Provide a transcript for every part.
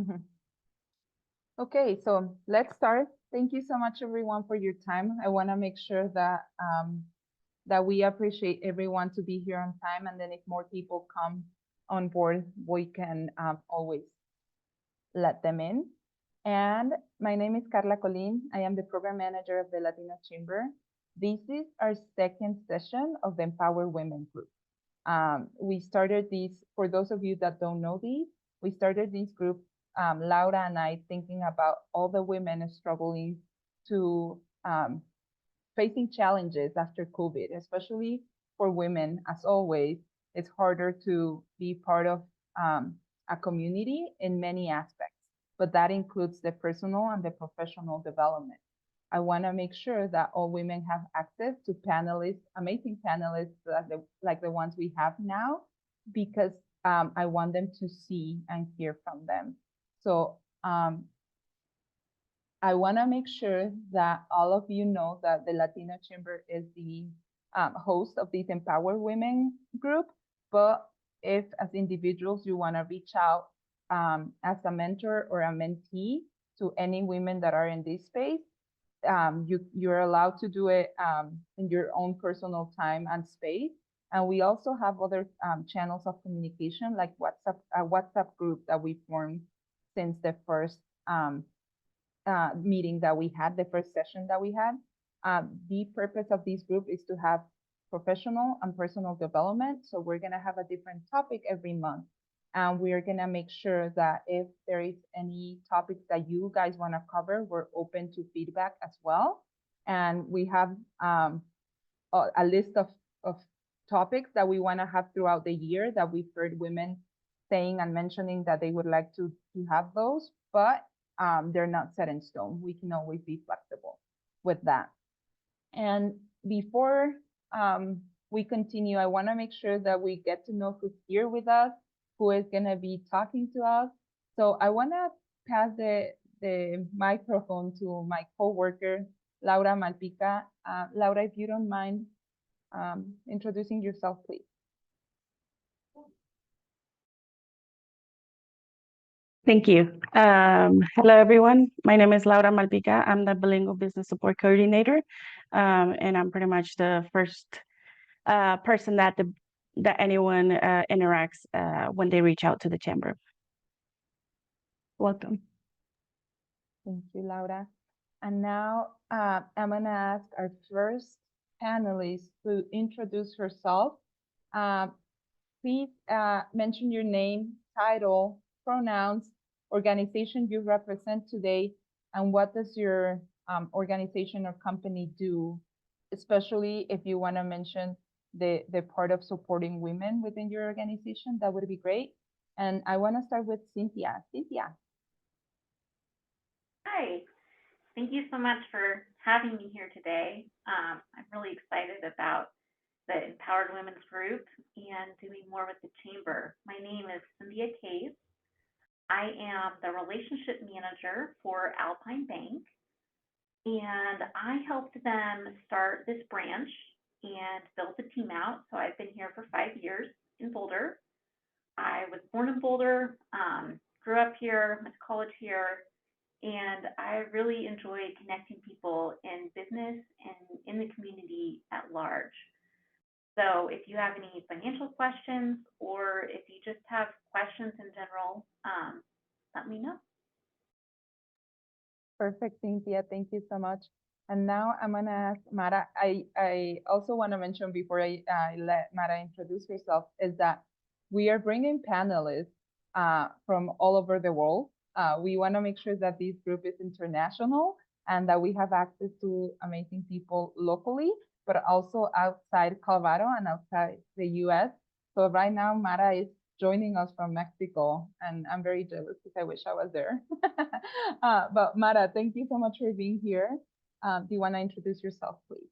Mhm. Okay, so let's start. Thank you so much, everyone, for your time. I want to make sure that that we appreciate everyone to be here on time, and then if more people come on board, we can always let them in. And my name is Carla Colin. I am the program manager of the Latino Chamber. This is our second session of the Empower Women group. We started this, for those of you that don't know these, we started this group, Laura and I, thinking about all the women struggling to facing challenges after COVID, especially for women. As always, it's harder to be part of a community in many aspects, but that includes the personal and the professional development. I want to make sure that all women have access to panelists, amazing panelists like the ones we have now, because I want them to see and hear from them. So I want to make sure that all of you know that the Latino Chamber is the host of this Empower Women group. But if as individuals you want to reach out as a mentor or a mentee to any women that are in this space, you're allowed to do it in your own personal time and space. And we also have other channels of communication, like a WhatsApp group that we formed since the first meeting that we had, the first session that we had. The purpose of this group is to have professional and personal development. So we're going to have a different topic every month. And we're going to make sure that if there is any topics that you guys want to cover, we're open to feedback as well. And we have a list of topics that we want to have throughout the year that we've heard women saying and mentioning that they would like to have those, but they're not set in stone. We can always be flexible with that. And before we continue, I want to make sure that we get to know who's here with us, who is going to be talking to us. So I want to pass the microphone to my coworker, Laura Malpica. Laura, if you don't mind introducing yourself, please. Thank you. Hello, everyone. My name is Laura Malpica. I'm the Bilingual Business Support Coordinator, and I'm pretty much the first person that anyone interacts when they reach out to the chamber. Welcome. Thank you, Laura. And now I'm going to ask our first panelist to introduce herself. Please mention your name, title, pronouns, organization you represent today, and what does your organization or company do, especially if you want to mention the part of supporting women within your organization, that would be great. And I want to start with Cynthia. Cynthia. Hi, thank you so much for having me here today. I'm really excited about the Empowered Women's Group and doing more with the Chamber. My name is CynthiaCase. I am the Relationship Manager for Alpine Bank, and I helped them start this branch and build the team out. So I've been here for 5 years in Boulder. I was born in Boulder, grew up here, went to college here, and I really enjoy connecting people in business and in the community at large. So if you have any financial questions or if you just have questions in general, let me know. Perfect, Cynthia. Thank you so much. And now I'm going to ask Mara. I also want to mention before I let Mara introduce herself is that we are bringing panelists from all over the world. We want to make sure that this group is international and that we have access to amazing people locally, but also outside Colorado and outside the US. So right now, Mara is joining us from Mexico, and I'm very jealous because I wish I was there. But Mara, thank you so much for being here. Do you want to introduce yourself, please?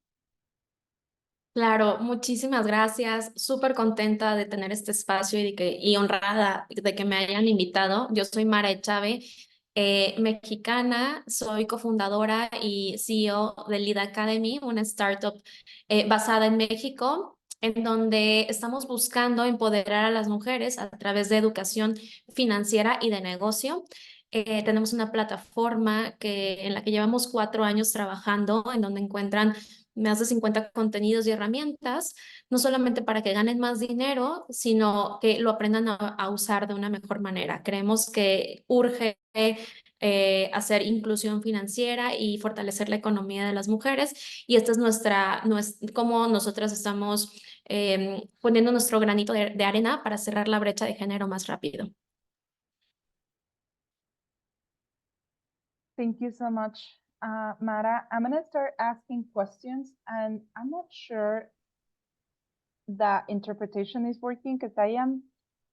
Claro, muchísimas gracias. Súper contenta de tener este espacio y honrada de que me hayan invitado. Yo soy Mara Echave, mexicana, soy cofundadora y CEO de Lidh Academy, una startup basada en México, en donde estamos buscando empoderar a las mujeres a través de educación financiera y de negocio. Tenemos una plataforma en la que llevamos 4 años trabajando, en donde encuentran más de 50 contenidos y herramientas, no solamente para que ganen más dinero, sino que lo aprendan a usar de una mejor manera. Creemos que urge hacer inclusión financiera y fortalecer la economía de las mujeres, y esta es cómo nosotras estamos poniendo nuestro granito de arena para cerrar la brecha de género más rápido. Thank you so much, Mara. I'm going to start asking questions, and I'm not sure that interpretation is working because I am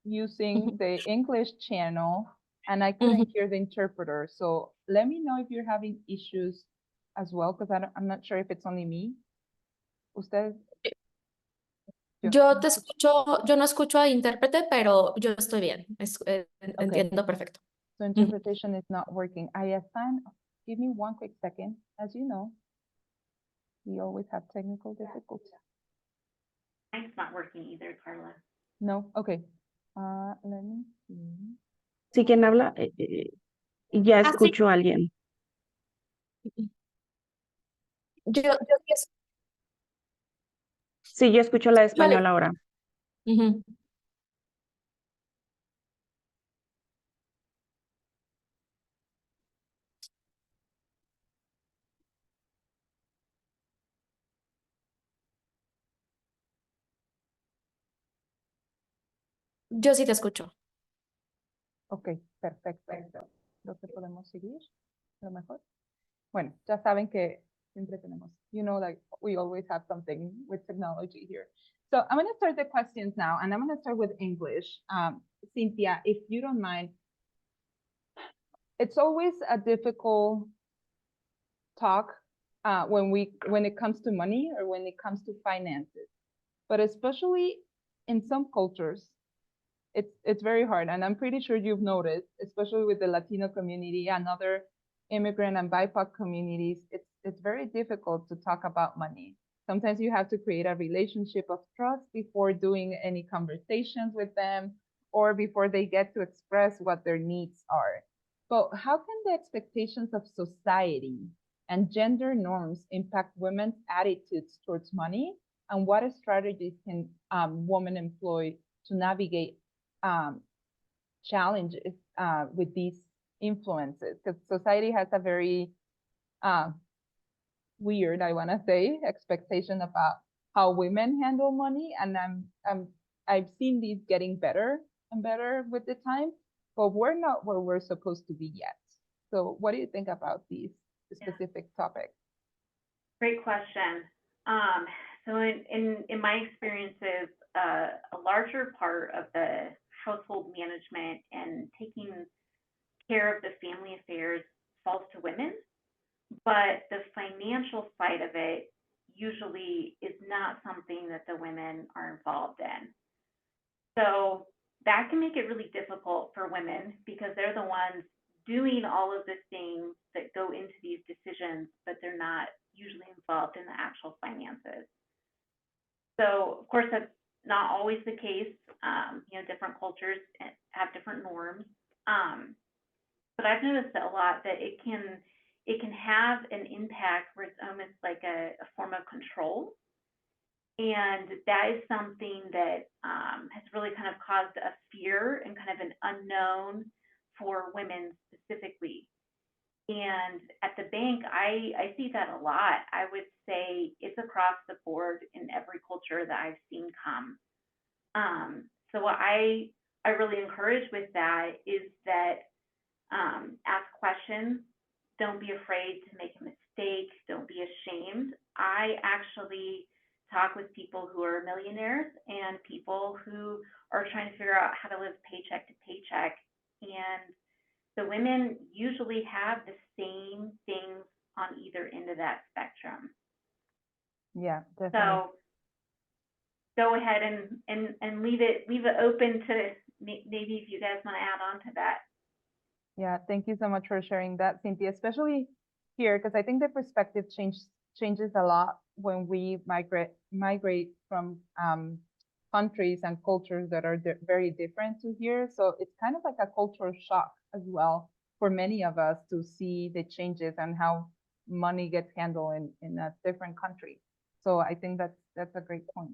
using the English channel and I couldn't hear the interpreter. So let me know if you're having issues as well, because I'm not sure if it's only me. Usted. Yo no escucho a intérprete, pero yo estoy bien. Entiendo perfecto. So interpretation is not working. I assign, give me one quick second. As you know, we always have technical difficulties. Mine's not working either, Carla. No, okay. Let me see. Sí, ¿quién habla? Ya sí. escucho a alguien. Sí, yo escucho la de español ahora. Yo sí te escucho. Ok, perfecto. Lo que podemos seguir, lo mejor. Bueno, ya saben que siempre tenemos, you know, like we always have something with technology here. So I'm going to start the questions now, and I'm going to start with English. Cynthia, if you don't mind, it's always a difficult talk when it comes to money or when it comes to finances, but especially in some cultures, it's very hard. And I'm pretty sure you've noticed, especially with the Latino community and other immigrant and BIPOC communities, it's very difficult to talk about money. Sometimes you have to create a relationship of trust before doing any conversations with them or before they get to express what their needs are. But how can the expectations of society and gender norms impact women's attitudes towards money? And what strategies can women employ to navigate challenges with these influences? Because society has a very weird, I want to say, expectation about how women handle money, and I've seen these getting better and better with the time, but we're not where we're supposed to be yet. So what do you think about these specific topics? Great question. So in my experiences, a larger part of the household management and taking care of the family affairs falls to women, but the financial side of it usually is not something that the women are involved in. So that can make it really difficult for women because they're the ones doing all of the things that go into these decisions, but they're not usually involved in the actual finances. So of course, that's not always the case. You know, different cultures have different norms. But I've noticed a lot that it can have an impact where it's almost like a form of control. And that is something that has really kind of caused a fear and kind of an unknown for women specifically. And at the bank, I see that a lot. I would say it's across the board in every culture that I've seen come. So what I really encourage with that is that ask questions. Don't be afraid to make a mistake. Don't be ashamed. I actually talk with people who are millionaires and people who are trying to figure out how to live paycheck to paycheck. And the women usually have the same things on either end of that spectrum. Yeah, definitely. So go ahead and leave it open to maybe if you guys want to add on to that. Yeah, thank you so much for sharing that, Cynthia, especially here, because I think the perspective changes a lot when we migrate from countries and cultures that are very different to here. So it's kind of like a cultural shock as well for many of us to see the changes and how money gets handled in a different country. So I think that's a great point.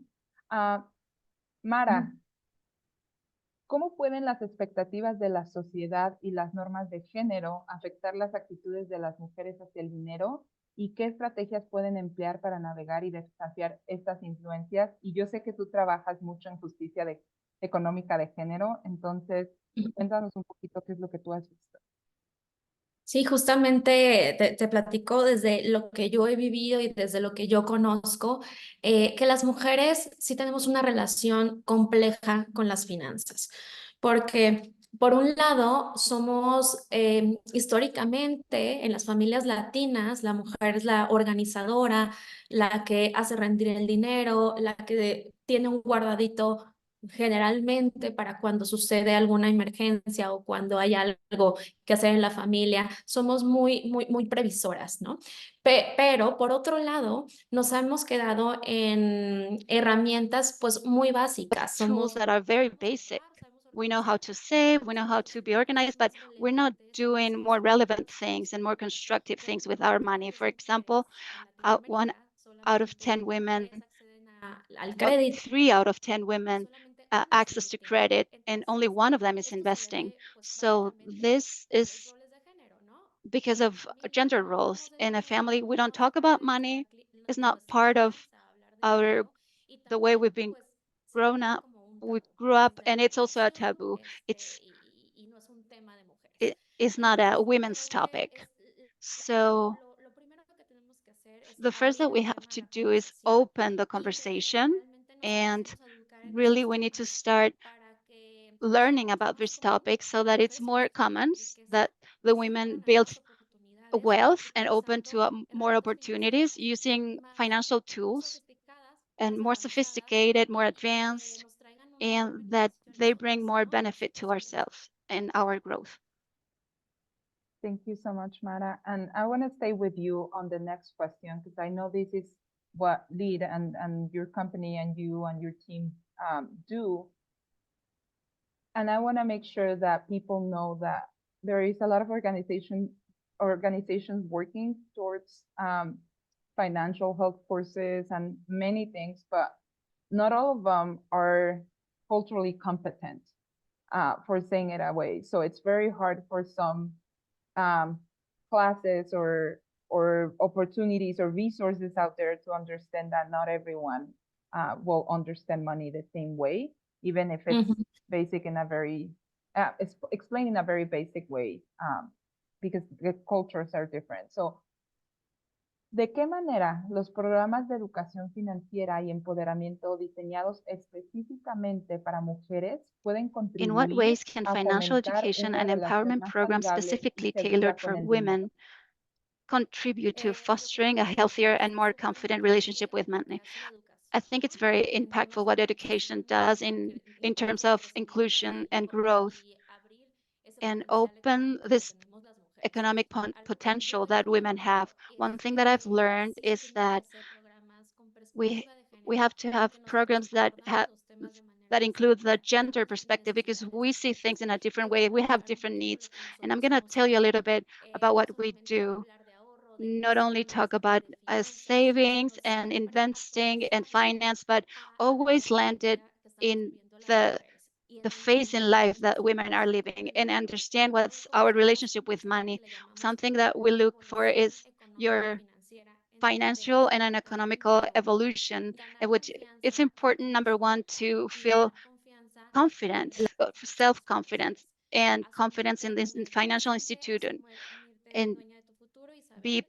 Mara, ¿cómo pueden las expectativas de la sociedad y las normas de género afectar las actitudes de las mujeres hacia el dinero? ¿Y qué estrategias pueden emplear para navegar y desafiar estas influencias? Y yo sé que tú trabajas mucho en justicia económica de género, entonces cuéntanos un poquito qué es lo que tú has visto. Sí, justamente te platico desde lo que yo he vivido y desde lo que yo conozco, que las mujeres sí tenemos una relación compleja con las finanzas, porque por un lado somos históricamente en las familias latinas, la mujer es la organizadora, la que hace rendir el dinero, la que tiene un guardadito generalmente para cuando sucede alguna emergencia o cuando hay algo que hacer en la familia, somos muy previsoras, ¿no? Pero por otro lado, nos hemos quedado en herramientas pues muy básicas. Tools that are very basic. We know how to save, we know how to be organized, but we're not doing more relevant things and more constructive things with our money. For example, 1 out of 10 women, al crédito. 3 out of 10 women access to credit, and only 1 of them is investing. So this is because of gender roles. In a family, we don't talk about money. It's not part of the way we've been grown up. We grew up, and it's also a taboo. It's not a women's topic. So the first that we have to do is open the conversation, and really we need to start learning about this topic so that it's more common, that the women build wealth and open to more opportunities using financial tools and more sophisticated, more advanced, and that they bring more benefit to ourselves and our growth. Thank you so much, Mara. And I want to stay with you on the next question, because I know this is what Lidh and your company and you and your team do. And I want to make sure that people know that there is a lot of organizations working towards financial health courses and many things, but not all of them are culturally competent, for saying it away. So it's very hard for some classes or opportunities or resources out there to understand that not everyone will understand money the same way, even if it's basic in a very, it's explained in a very basic way, because the cultures are different. So, ¿de qué manera los programas de educación financiera y empoderamiento diseñados específicamente para mujeres pueden contribuir In what ways can a financial fomentar education una and relación empowerment más programs saludable y specifically segura tailored con for el women dinero? contribute to fostering a healthier and more confident relationship with money? I think it's very impactful what education does in terms of inclusion and growth, and open this economic potential that women have. One thing that I've learned is that we have to have programs that include the gender perspective, because we see things in a different way. We have different needs. And I'm going to tell you a little bit about what we do. Not only talk about savings and investing and finance, but always landed in the phase in life that women are living, and understand what's our relationship with money. Something that we look for is your financial and an economical evolution, in which it's important, number one, to feel confident, self-confidence, and confidence in this financial institution, and be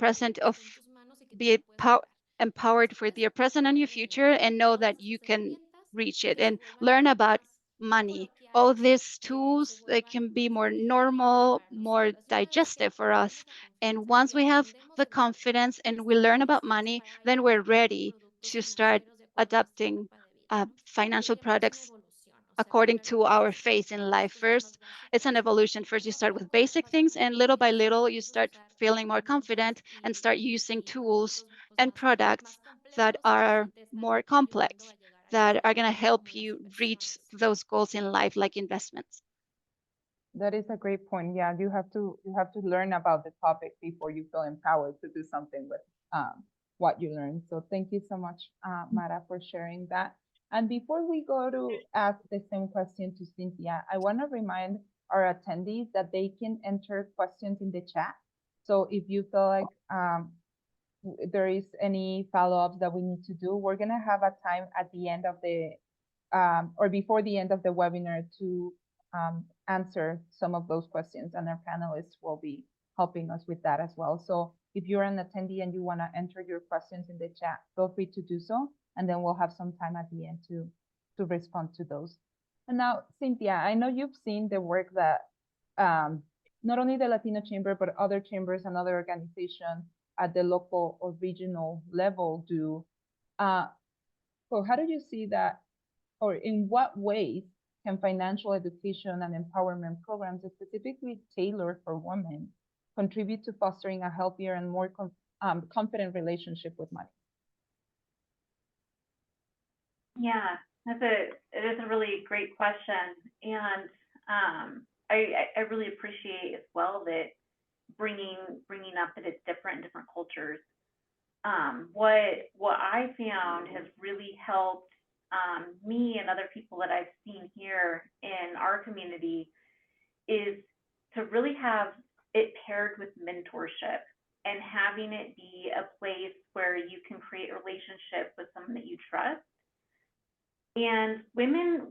empowered for your present and your future, and know that you can reach it, and learn about money. All these tools, they can be more normal, more digestive for us. And once we have the confidence and we learn about money, then we're ready to start adapting financial products according to our phase in life. First, it's an evolution. First, you start with basic things, and little by little, you start feeling more confident and start using tools and products that are more complex, that are going to help you reach those goals in life, like investments. That is a great point. Yeah, you have to learn about the topic before you feel empowered to do something with what you learn. So thank you so much, Mara, for sharing that. And before we go to ask the same question to Cynthia, I want to remind our attendees that they can enter questions in the chat. So if you feel like there is any follow-ups that we need to do, we're going to have a time at the end of the or before the end of the webinar to answer some of those questions, and our panelists will be helping us with that as well. So if you're an attendee and you want to enter your questions in the chat, feel free to do so, and then we'll have some time at the end to respond to those. And now, Cynthia, I know you've seen the work that not only the Latino Chamber, but other chambers and other organizations at the local or regional level do. So how do you see that, or in what ways can financial education and empowerment programs specifically tailored for women contribute to fostering a healthier and more confident relationship with money? Yeah, it is a really great question, and I really appreciate as well that bringing up that it's different in different cultures. What I found has really helped me and other people that I've seen here in our community is to really have it paired with mentorship and having it be a place where you can create a relationship with someone that you trust. And women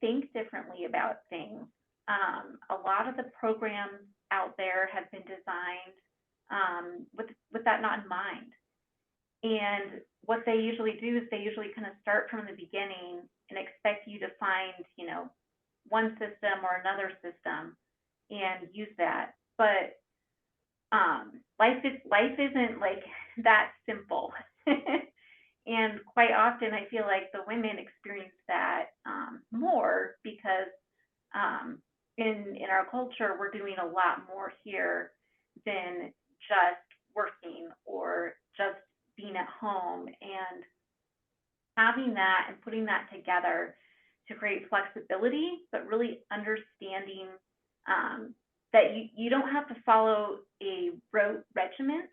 think differently about things. A lot of the programs out there have been designed with that not in mind. And what they usually do is they usually kind of start from the beginning and expect you to find, you know, one system or another system and use that. But life isn't like that simple. And quite often I feel like the women experience that more because in our culture, we're doing a lot more here than just working or just being at home, and having that and putting that together to create flexibility, but really understanding that you don't have to follow a rote regiment.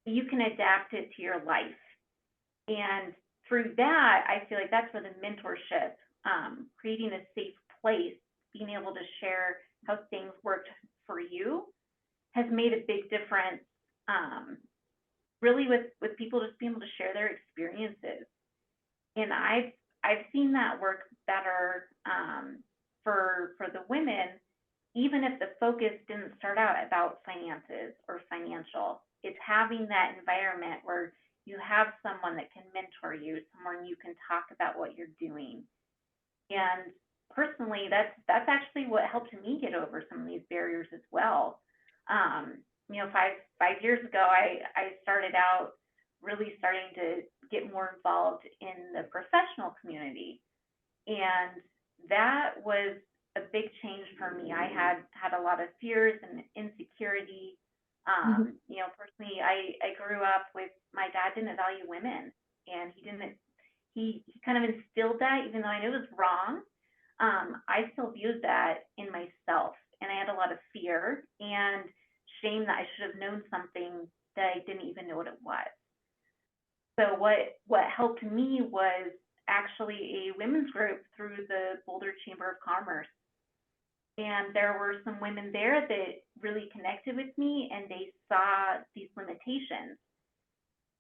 You can adapt it to your life. And through that, I feel like that's where the mentorship, creating a safe place, being able to share how things worked for you has made a big difference, really with people just being able to share their experiences. And I've seen that work better for the women, even if the focus didn't start out about finances or financial. It's having that environment where you have someone that can mentor you, someone you can talk about what you're doing. And personally, that's actually what helped me get over some of these barriers as well. You know, five years ago, I started out really starting to get more involved in the professional community, and that was a big change for me. I had a lot of fears and insecurity. You know, personally, I grew up with, my dad didn't value women, and he kind of instilled that, even though I knew it was wrong. I still viewed that in myself, and I had a lot of fear and shame that I should have known something that I didn't even know what it was. So what helped me was actually a women's group through the Boulder Chamber of Commerce. And there were some women there that really connected with me, and they saw these limitations.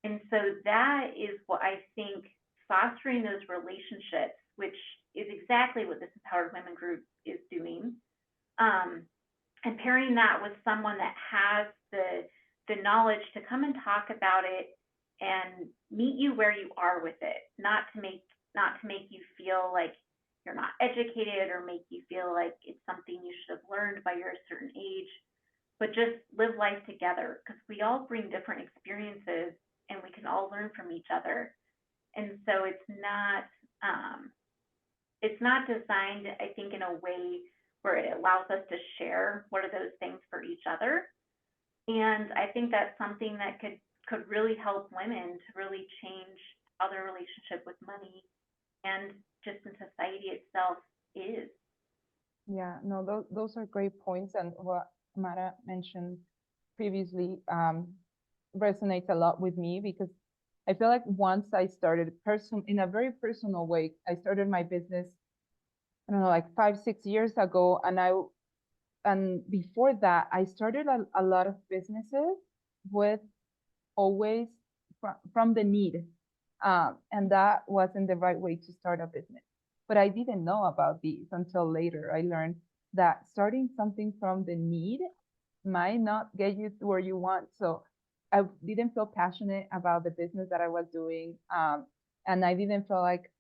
And so that is what I think, fostering those relationships, which is exactly what this Empowered Women group is doing, and pairing that with someone that has the knowledge to come and talk about it and meet you where you are with it, not to make you feel like you're not educated or make you feel like it's something you should have learned by your certain age, but just live life together, because we all bring different experiences and we can all learn from each other. And so it's not designed, I think, in a way where it allows us to share what are those things for each other. And I think that's something that could really help women to really change how their relationship with money and just in society itself is. Yeah, no, those are great points. And what Mara mentioned previously resonates a lot with me because I feel like once I started in a very personal way, I started my business, I don't know, like 5, 6 years ago. And before that, I started a lot of businesses with always from the need. And that wasn't the right way to start a business. But I didn't know about these until later. I learned that starting something from the need might not get you to where you want. So I didn't feel passionate about the business that I was doing. And I didn't feel like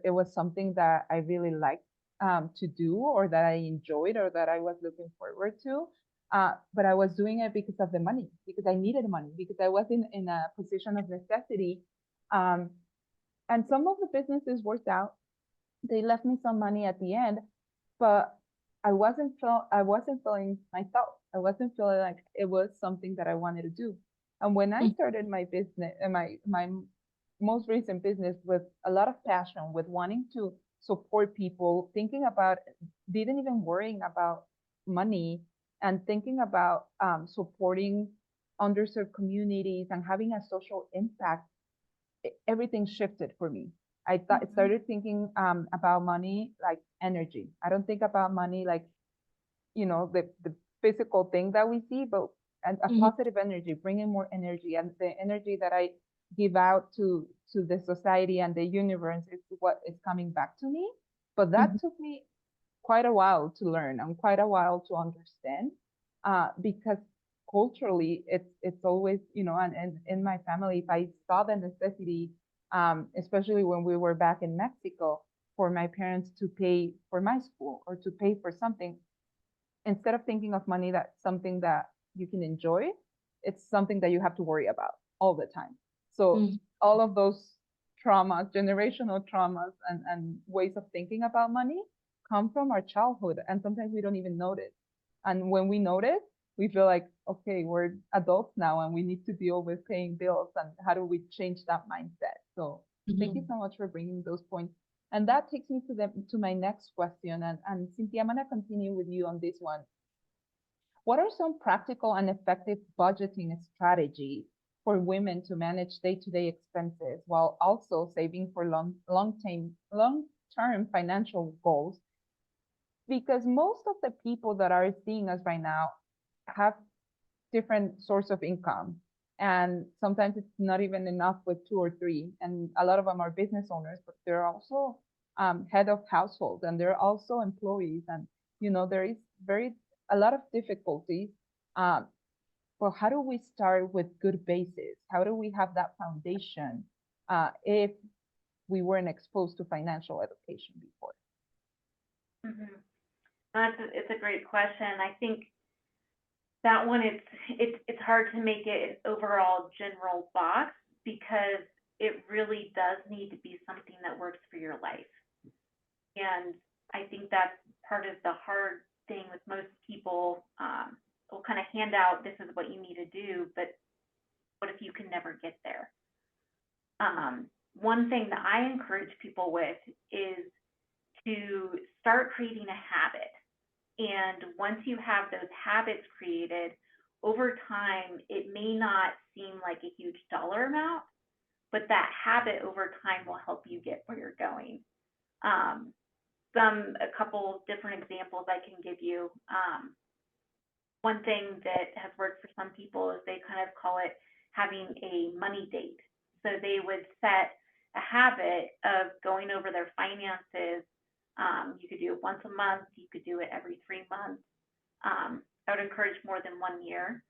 it was something that I really liked to do, or that I enjoyed, or that I was looking forward to. But I was doing it because of the money, because I needed money, because I was in a position of necessity. Um, and some of the businesses worked out. They left me some money at the end, but I wasn't feeling myself. I wasn't feeling like it was something that I wanted to do. And when I started my business, my most recent business, with a lot of passion, with wanting to support people, didn't even worrying about money, and thinking about supporting underserved communities and having a social impact, everything shifted for me. I started thinking about money like energy. I don't think about money like, the physical thing that we see, but a positive energy, bringing more energy, and the energy that I give out to the society and the universe is what is coming back to me. But that took me quite a while to learn and quite a while to understand, because culturally it's always, and in my family, if I saw the necessity, especially when we were back in Mexico, for my parents to pay for my school or to pay for something, instead of thinking of money that's something that you can enjoy, it's something that you have to worry about all the time. So all of those traumas, generational traumas, and ways of thinking about money come from our childhood, and sometimes we don't even notice. And when we notice, we feel like, okay, we're adults now and we need to deal with paying bills, and how do we change that mindset? So thank you so much for bringing those points. And that takes me to my next question. And Cynthia, I'm going to continue with you on this one. What are some practical and effective budgeting strategies for women to manage day-to-day expenses while also saving for long-term financial goals? Because most of the people that are seeing us right now have different source of income, and sometimes it's not even enough with 2 or 3. And a lot of them are business owners, but they're also head of households, and they're also employees, and there is a lot of difficulties. Well, how do we start with good basis? How do we have that foundation if we weren't exposed to financial education before? It's a great question. I think that one, it's hard to make it an overall general box, because it really does need to be something that works for your life. And I think that's part of the hard thing with most people. Will kind of hand out, this is what you need to do, but what if you can never get there? One thing that I encourage people with is to start creating a habit. And once you have those habits created, over time, it may not seem like a huge dollar amount, but that habit over time will help you get where you're going. A couple different examples I can give you. One thing that has worked for some people is they kind of call it having a money date. So they would set a habit of going over their finances. You could do it once a month. You could do it every 3 months. I would encourage more than 1 year,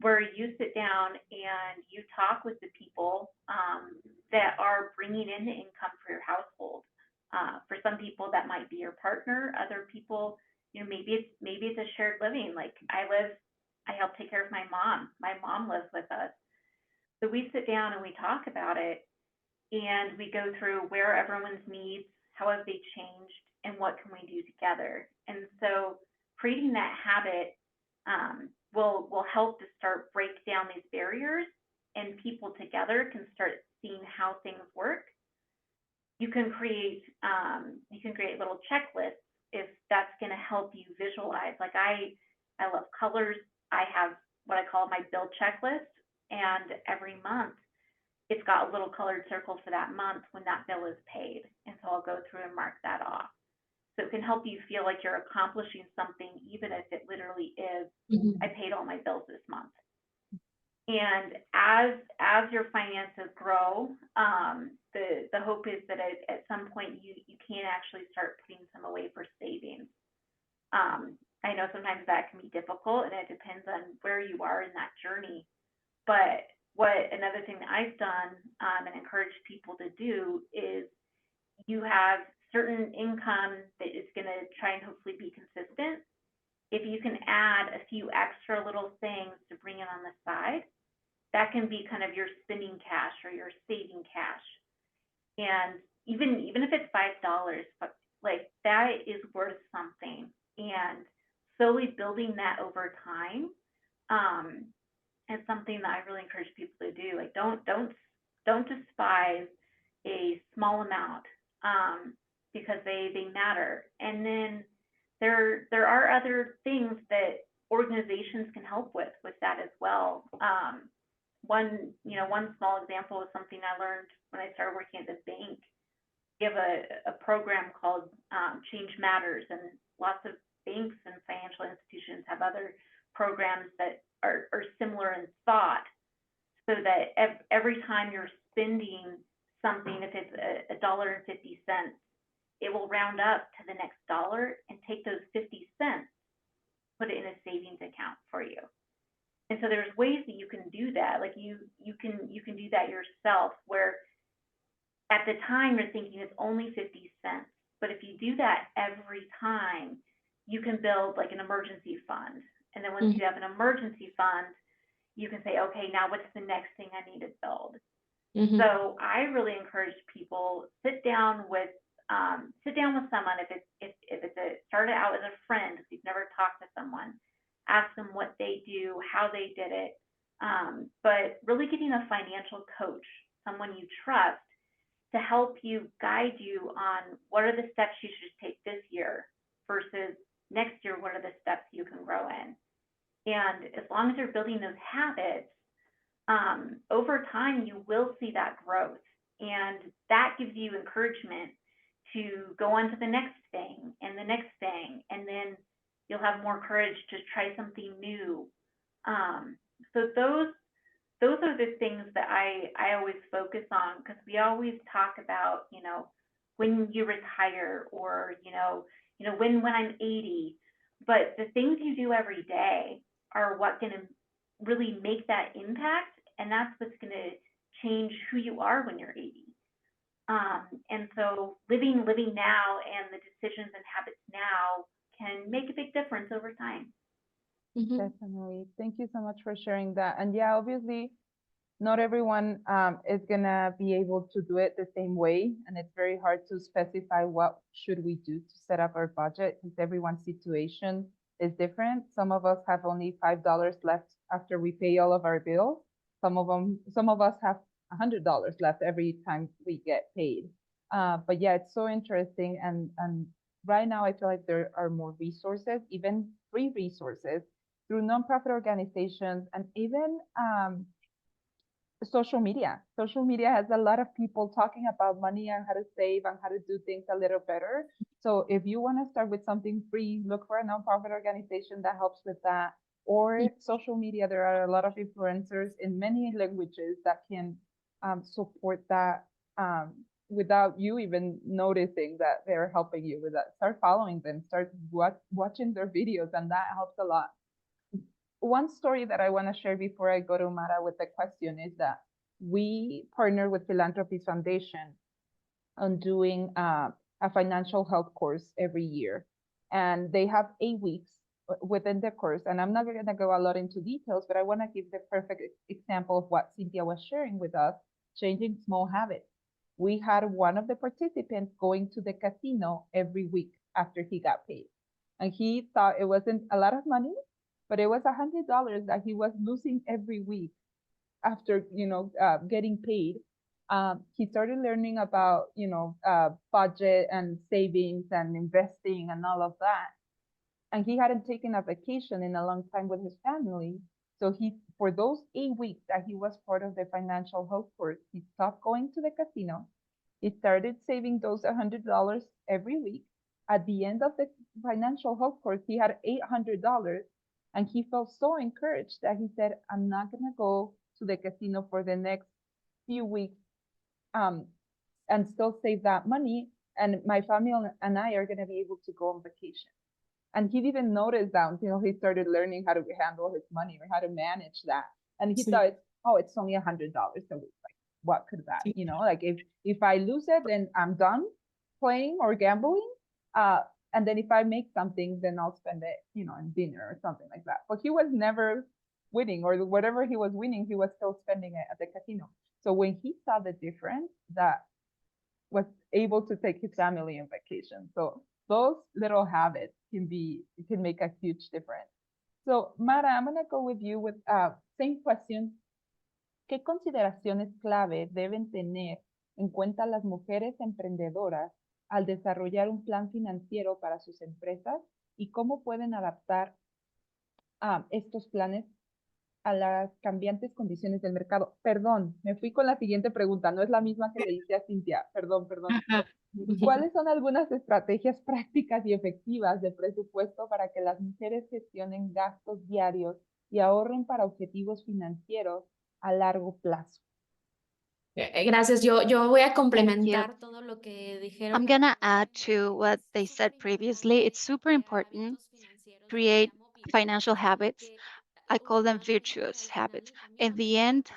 where you sit down and you talk with the people that are bringing in the income for your household. For some people, that might be your partner. Other people, maybe it's a shared living. Like I help take care of my mom. My mom lives with us. So we sit down and we talk about it, and we go through where everyone's needs, how have they changed, and what can we do together. And so creating that habit will help to start break down these barriers, and people together can start seeing how things work. You can create little checklists if that's going to help you visualize. Like I love colors. I have what I call my bill checklist, and every month it's got a little colored circle for that month when that bill is paid. And so I'll go through and mark that off. So it can help you feel like you're accomplishing something, even if it literally is, I paid all my bills this month. And as your finances grow, the hope is that at some point you can actually start putting some away for savings. I know sometimes that can be difficult, and it depends on where you are in that journey. But another thing that I've done and encourage people to do is, you have certain income that is going to try and hopefully be consistent. If you can add a few extra little things to bring in on the side, that can be kind of your spending cash or your saving cash. And even if it's $5, but like that is worth something. And slowly building that over time is something that I really encourage people to do. Like don't despise a small amount because they matter. And then there are other things that organizations can help with that as well. One small example is something I learned when I started working at the bank. We have a program called Change Matters, and lots of banks and financial institutions have other programs that are similar in thought, so that every time you're spending something, if it's $1.50, it will round up to the next dollar and take those 50 cents, put it in a savings account for you. And so there's ways that you can do that. Like you can do that yourself, where at the time you're thinking it's only 50 cents, but if you do that every time, you can build like an emergency fund. And then once you have an emergency fund, you can say, okay, now what's the next thing I need to build? So I really encourage people, sit down with someone. If it's started out as a friend, if you've never talked to someone, ask them what they do, how they did it. But really getting a financial coach, someone you trust, to help you, guide you on what are the steps you should take this year versus next year, what are the steps you can grow in. And as long as you're building those habits, over time, you will see that growth. And that gives you encouragement to go on to the next thing and the next thing. And then you'll have more courage to try something new. So those are the things that I always focus on, because we always talk about, when you retire, or, when I'm 80. But the things you do every day are what going to really make that impact. And that's what's going to change who you are when you're 80. And so living now, and the decisions and habits now can make a big difference over time. Definitely. Thank you so much for sharing that. And yeah, obviously, not everyone is gonna be able to do it the same way, and it's very hard to specify what should we do to set up our budget, because everyone's situation is different. Some of us have only $5 left after we pay all of our bills. Some of us have $100 left every time we get paid. But yeah, it's so interesting, and right now I feel like there are more resources, even free resources, through nonprofit organizations, and even social media. Social media has a lot of people talking about money and how to save and how to do things a little better. So if you want to start with something free, look for a nonprofit organization that helps with that. Or social media, there are a lot of influencers in many languages that can support that without you even noticing that they're helping you with that. Start following them, start watching their videos, and that helps a lot. One story that I want to share before I go to Mara with the question is that we partner with Philanthropies Foundation on doing a financial health course every year. And they have 8 weeks within the course. And I'm not going to go a lot into details, but I want to give the perfect example of what Cynthia was sharing with us, changing small habits. We had one of the participants going to the casino every week after he got paid. And he thought it wasn't a lot of money, but it was $100 that he was losing every week after getting paid. he started learning about, budget and savings and investing and all of that. And he hadn't taken a vacation in a long time with his family. So for those 8 weeks that he was part of the financial health course, he stopped going to the casino. He started saving those $100 every week. At the end of the financial health course, he had $800, and he felt so encouraged that he said, I'm not going to go to the casino for the next few weeks and still save that money. And my family and I are going to be able to go on vacation. And he didn't notice that until he started learning how to handle his money or how to manage that. And he thought, oh, it's only $100 a week. Like, what could that, like if I lose it, then I'm done playing or gambling. And then if I make something, then I'll spend it, in dinner or something like that. But he was never winning, or whatever he was winning, he was still spending it at the casino. So when he saw the difference, that was able to take his family on vacation. So those little habits can make a huge difference. So Mara, I'm gonna go with you with same question. ¿Qué consideraciones clave deben tener en cuenta las mujeres emprendedoras al desarrollar un plan financiero para sus empresas y cómo pueden adaptar estos planes a las cambiantes condiciones del mercado? Perdón, me fui con la siguiente pregunta, no es la misma que le hice a Cynthia, perdón. ¿Cuáles son algunas estrategias prácticas y efectivas de presupuesto para que las mujeres gestionen gastos diarios y ahorren para objetivos financieros a largo plazo? Gracias. Yo voy a complementar todo lo que dijeron. I'm gonna add to what they said previously. It's super important to create financial habits. I call them virtuous habits. In the end,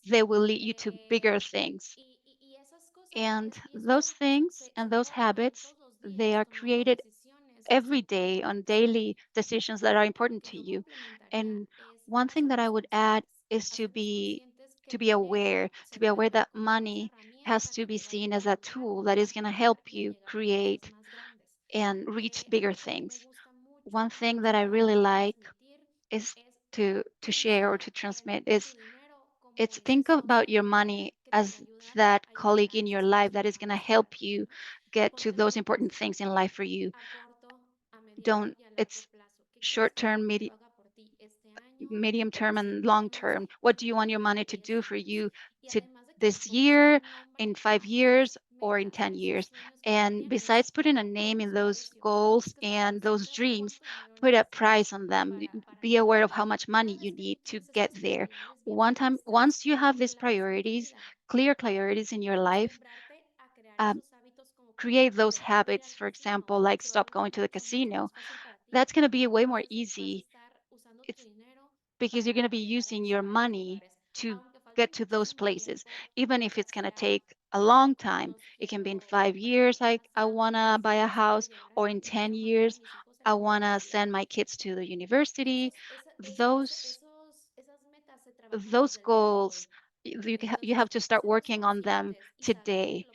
they will lead you to bigger things. And those things and those habits, they are created every day on daily decisions that are important to you. And one thing that I would add is to be aware that money has to be seen as a tool that is going to help you create and reach bigger things. One thing that I really like is to share or to transmit is it's think about your money as that colleague in your life that is going to help you get to those important things in life for you. It's short term, medium term, and long term. What do you want your money to do for you this year, in 5 years, or in 10 years? And besides putting a name in those goals and those dreams, put a price on them. Be aware of how much money you need to get there. Once you have these priorities, clear priorities in your life, create those habits, for example, like stop going to the casino. That's going to be way more easy. It's because you're going to be using your money to get to those places, even if it's going to take a long time. It can be in 5 years, like I want to buy a house, or in 10 years, I want to send my kids to the university. Those goals, you have to start working on them today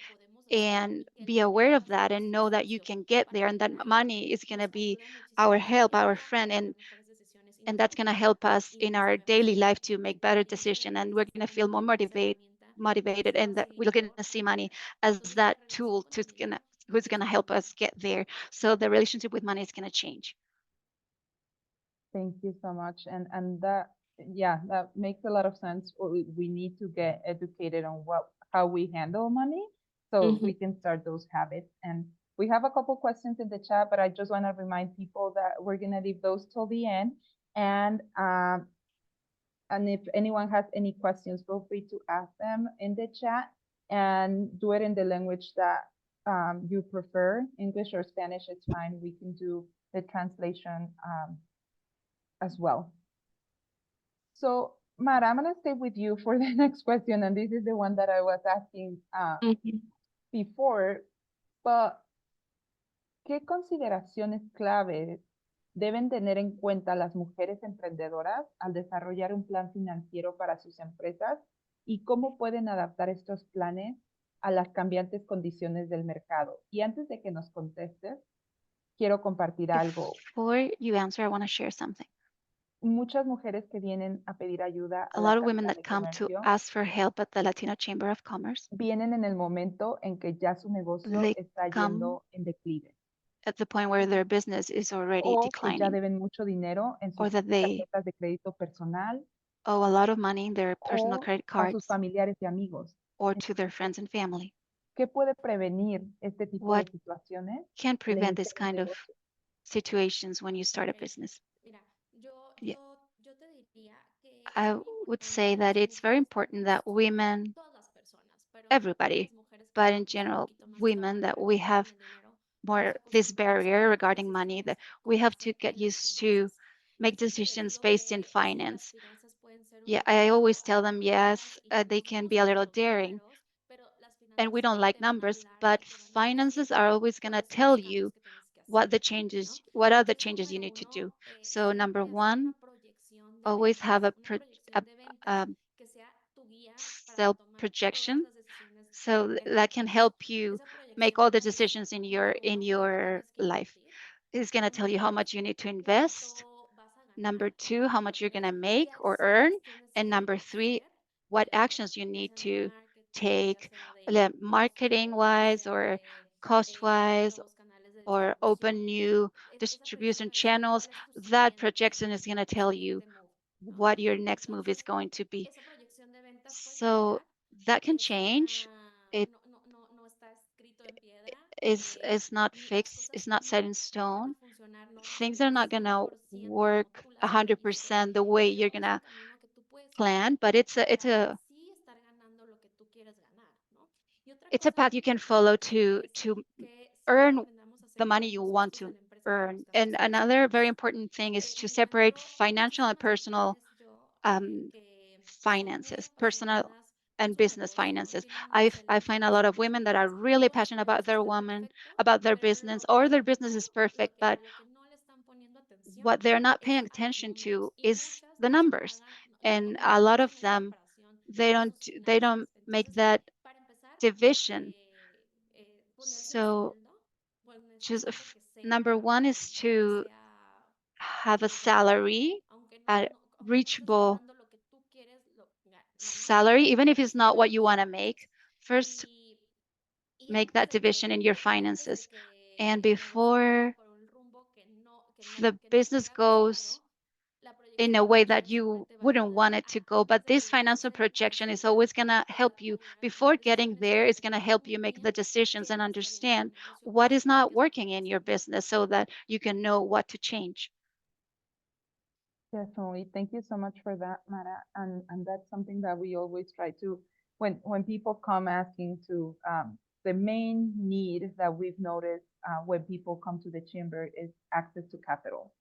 and be aware of that and know that you can get there, and that money is going to be our help, our friend, and that's going to help us in our daily life to make better decisions, and we're going to feel more motivated, and that we're going to see money as that tool who's going to help us get there. So the relationship with money is going to change. Thank you so much. And that, yeah, that makes a lot of sense. We need to get educated on how we handle money so we can start those habits. And we have a couple questions in the chat, but I just want to remind people that we're going to leave those till the end. And if anyone has any questions, feel free to ask them in the chat and do it in the language that you prefer. English or Spanish, it's fine. We can do the translation as well. So Mara, I'm going to stay with you for the next question. And this is the one that I was asking before, but ¿qué consideraciones claves deben tener en cuenta las mujeres emprendedoras al desarrollar un plan financiero para sus empresas y cómo pueden adaptar estos planes a las cambiantes condiciones del mercado? Y antes de que nos contestes, quiero compartir algo. Before you answer, I want to share something. muchas mujeres que vienen a pedir ayuda A a la lot of women Cámara that de come to Comercio ask for help at the Latino Chamber of Commerce, vienen en el momento en que ya su negocio they está come yendo en declive at the point where their business is already o que ya declining, deben mucho dinero en or sus that they tarjetas de crédito personal owe a lot of money in their personal o credit a sus cards familiares y amigos. or to their friends and family. ¿Qué puede prevenir este tipo de What situaciones can al prevent iniciar this un kind of negocio? situations when you start a Ok, business? mira, Yeah. yo te diría que es I muy would importante say que las that it's very mujeres, important that women, todas las personas, pero everybody, las mujeres que but in tenemos un general, poquito más esta women, that barrera we con have el dinero, more nos this acostumbramos a barrier tomar regarding money, that decisiones we con have base to get en las used to finanzas. make Y siempre les decisions digo based in que sí, las finance. finanzas pueden ser un Yeah, I poquito always tell them, abruptas yes, y que they no can nos be a little gustan los daring, números, pero las and we finanzas don't like te van a numbers, hablar but y te van a decir finances are always going to cuáles son tell los you cambios que tienes que hacer, ¿no? what are the Entonces, changes you número need to do. uno, So number siempre hacer one, una proyección de always have ventas, a, una a, proyección de ventas a que sea tu guía para self tomar todas projection, las decisiones so en tu that can negocio. help you Esa make proyección all te the va a decir, decisions in número uno, cuánto your tienes que life. invertir. It's going to tell Número you how dos, much you need to invest. cuánto vas a ganar. Number two, how Número much you're going to tres, make qué or earn. acciones tienes And que number three, hacer, what actions you ya need sea de to marketing, ya take, sea de marketing costos, ya wise sea or de cost wise, nuevos canales de or open distribución. new Esa proyección te distribution va a decir channels. cuál es That projection is going to tu tell you siguiente move, ¿no? what your next move is Entonces, going to be. esa proyección de ventas puede So cambiar. that can Es change. It no está escrito en piedra. is not Las fixed, cosas it's not set in no van a stone. funcionar, no van a Things salir are not gonna 100% como work tú las planeaste, 100% the way you're pero es un gonna camino que tú puedes seguir plan, but it's para sí estar ganando lo que tú quieres ganar, ¿no? Y otra a cosa path you can follow es to que siempre earn aprendamos a the money separar you los want costos de to la empresa de earn. los gastos And another personales. very important thing is Me to separate encuentro muchas financial and personal situaciones yo um, que son muy finances, personal apasionadas con and su business negocio, finances. tienen un I excelente find a lot of negocio women y that are les really todo passionate parece about their estar woman, perfecto, about their pero business, or their business is perfect, but a lo que no le están poniendo atención what they're not es paying a los attention números to y is muchas the no se numbers. pagan, And no a lot of hacen esa them, separación they de don't sus they don't finanzas. make Entonces, that para empezar, division. ponerse un So sueldo, ponerse un just sueldo que number sea, one is que to sea have a lograble, salary, aunque a aunque no estés reachable ganando lo que tú quieres ganar, salary, even if pero it's sí not llevar what you tus want to finanzas. make. First, Y, y make antes that de division in your antes de finances. que And el negocio vaya before por un rumbo the que no business quiera gustarlo, goes la in proyección a de way ventas that siempre you te va a wouldn't want ayudar it a, to go, but antes de this llegar a financial ese, projection is resultado, always going to te va help a you apoyar a tomar before getting decisiones there. para It's going to entender help you muy make the bien decisions qué and no está bien en tu understand negocio what is y not qué es lo que working in puedes your cambiar. business so that you can know what to change. Definitely. Thank you so much for that, Mara. And that's something that we always try to, when people come asking to, the main need that we've noticed when people come to the chamber is access to capital.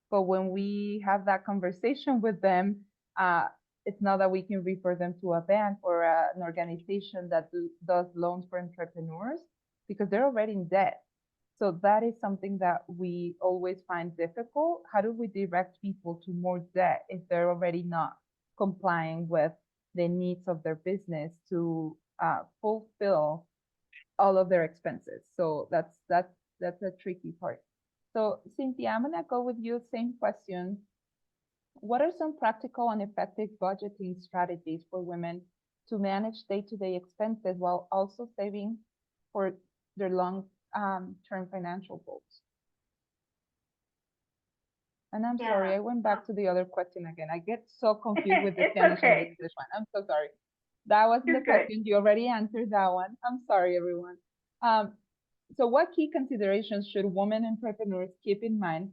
But when we have that conversation with them, it's not that we can refer them to a bank or an organization that does loans for entrepreneurs because they're already in debt. So that is something that we always find difficult. How do we direct people to more debt if they're already not complying with the needs of their business to fulfill all of their expenses? So that's a tricky part. So Cynthia, I'm gonna go with you. Same question. What are some practical and effective budgeting strategies for women to manage day-to-day expenses while also saving for their long-term financial goals? And I'm sorry, Yeah. I went back to the other question again. I get so confused with the It's Spanish and the okay. English one. I'm so sorry. That wasn't the You're good. question. You already answered that one. I'm sorry, everyone. So what key considerations should women entrepreneurs keep in mind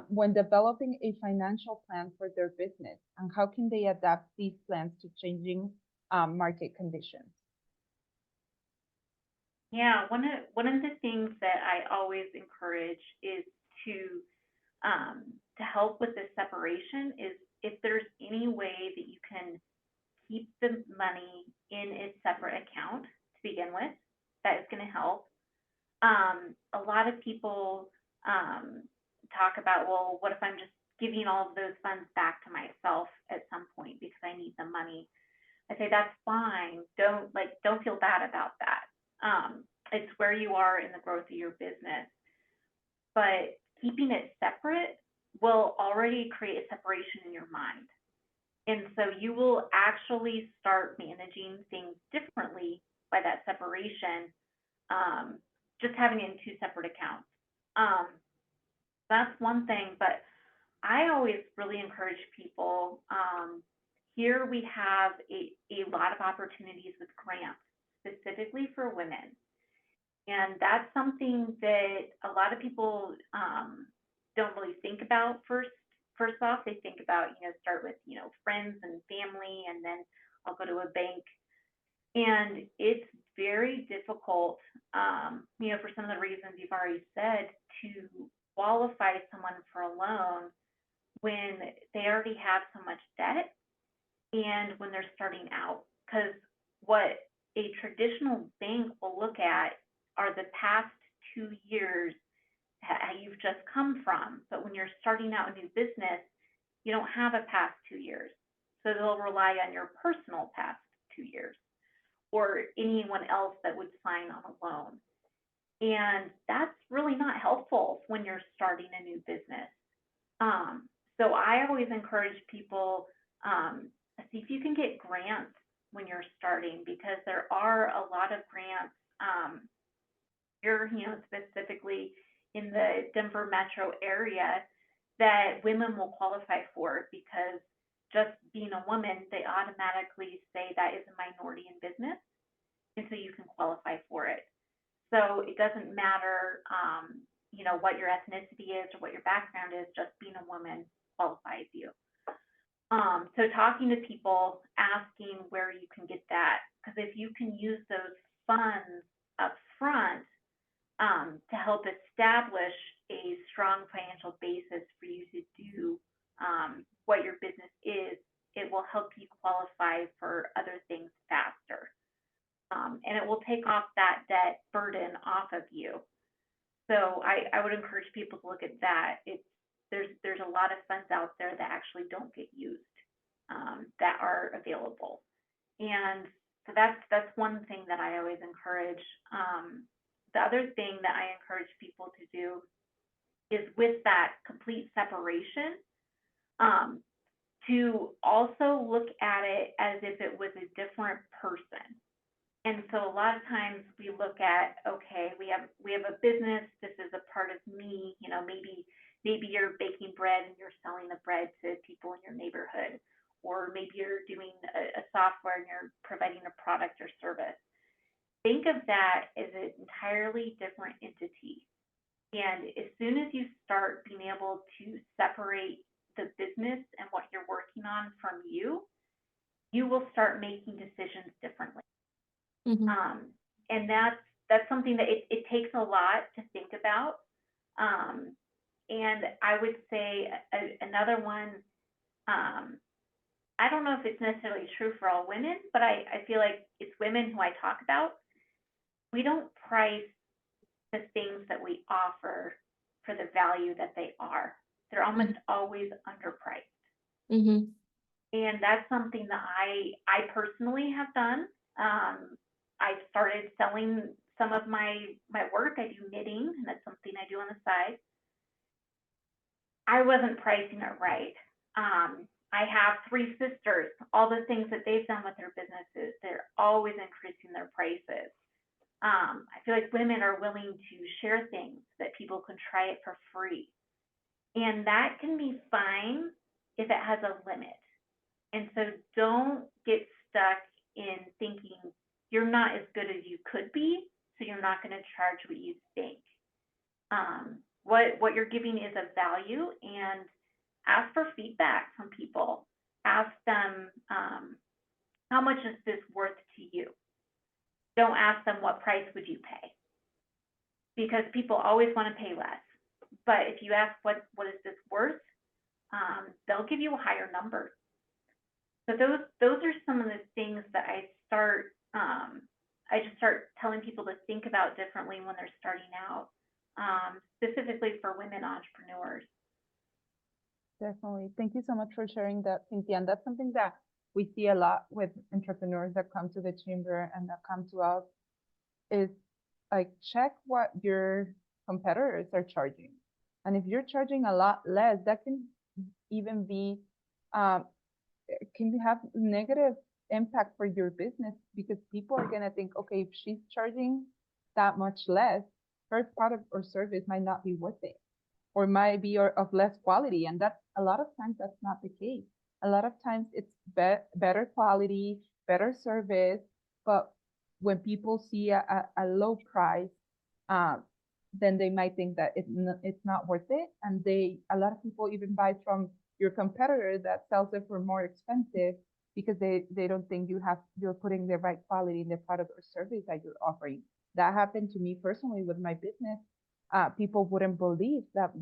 when developing a financial plan for their business? And how can they adapt these plans to changing market conditions? Yeah, one of the things that I always encourage is to help with this separation is if there's any way that you can keep the money in its separate account to begin with, that is going to help. A lot of people talk about, well, what if I'm just giving all of those funds back to myself at some point because I need the money? I say that's fine. Don't feel bad about that. It's where you are in the growth of your business. But keeping it separate will already create a separation in your mind. And so you will actually start managing things differently by that separation, just having it in two separate accounts. That's one thing, but I always really encourage people, here we have a lot of opportunities with grants, specifically for women. And that's something that a lot of people don't really think about first off. They think about, start with, friends and family, and then I'll go to a bank. And it's very difficult, for some of the reasons you've already said, to qualify someone for a loan when they already have so much debt and when they're starting out. Because what a traditional bank will look at are the past 2 years that you've just come from. But when you're starting out a new business, you don't have a past 2 years. So they'll rely on your personal past 2 years or anyone else that would sign on a loan. And that's really not helpful when you're starting a new business. So I always encourage people, see if you can get grants when you're starting, because there are a lot of grants here, specifically in the Denver metro area that women will qualify for, because just being a woman, they automatically say that is a minority in business, and so you can qualify for it. So it doesn't matter, what your ethnicity is or what your background is, just being a woman qualifies you. So talking to people, asking where you can get that, because if you can use those funds up front to help establish a strong financial basis for you to do what your business is, it will help you qualify for other things faster. And it will take off that debt burden off of you. So I would encourage people to look at that. There's a lot of funds out there that actually don't get used, that are available. And so that's one thing that I always encourage. The other thing that I encourage people to do is, with that complete separation, to also look at it as if it was a different person. And so a lot of times we look at, okay, we have a business, this is a part of me, maybe you're baking bread and you're selling the bread to people in your neighborhood, or maybe you're doing a software and you're providing a product or service. Think of that as an entirely different entity. And as soon as you start being able to separate the business and what you're working on from you, you will start making decisions differently. Mhm. And that's something that it takes a lot to think about. And I would say another one, I don't know if it's necessarily true for all women, but I feel like it's women who I talk about. We don't price the things that we offer for the value that they are. They're almost always underpriced. Mhm. And that's something that I personally have done. I started selling some of my work. I do knitting, and that's something I do on the side. I wasn't pricing it right. I have 3 sisters. All the things that they've done with their businesses, they're always increasing their prices. I feel like women are willing to share things that people can try it for free. And that can be fine if it has a limit. And so don't get stuck in thinking you're not as good as you could be, so you're not going to charge what you think. What you're giving is of value, and ask for feedback from people. Ask them, how much is this worth to you? Don't ask them, what price would you pay? Because people always want to pay less. But if you ask, what is this worth? They'll give you a higher number. So those are some of the things that I just start telling people to think about differently when they're starting out, specifically for women entrepreneurs. Definitely. Thank you so much for sharing that, Cynthia. And that's something that we see a lot with entrepreneurs that come to the chamber and that come to us, is like, check what your competitors are charging And if you're charging a lot less, that can even be, can have negative impact for your business, because people are going to think, okay, if she's charging that much less, her product or service might not be worth it, or might be of less quality. And that's a lot of times that's not the case. A lot of times it's better quality, better service, but when people see a low price, then they might think that it's not worth it. And a lot of people even buy from your competitor that sells it for more expensive, because they don't think you're putting the right quality in the product or service that you're offering. That happened to me personally with my business. People wouldn't believe that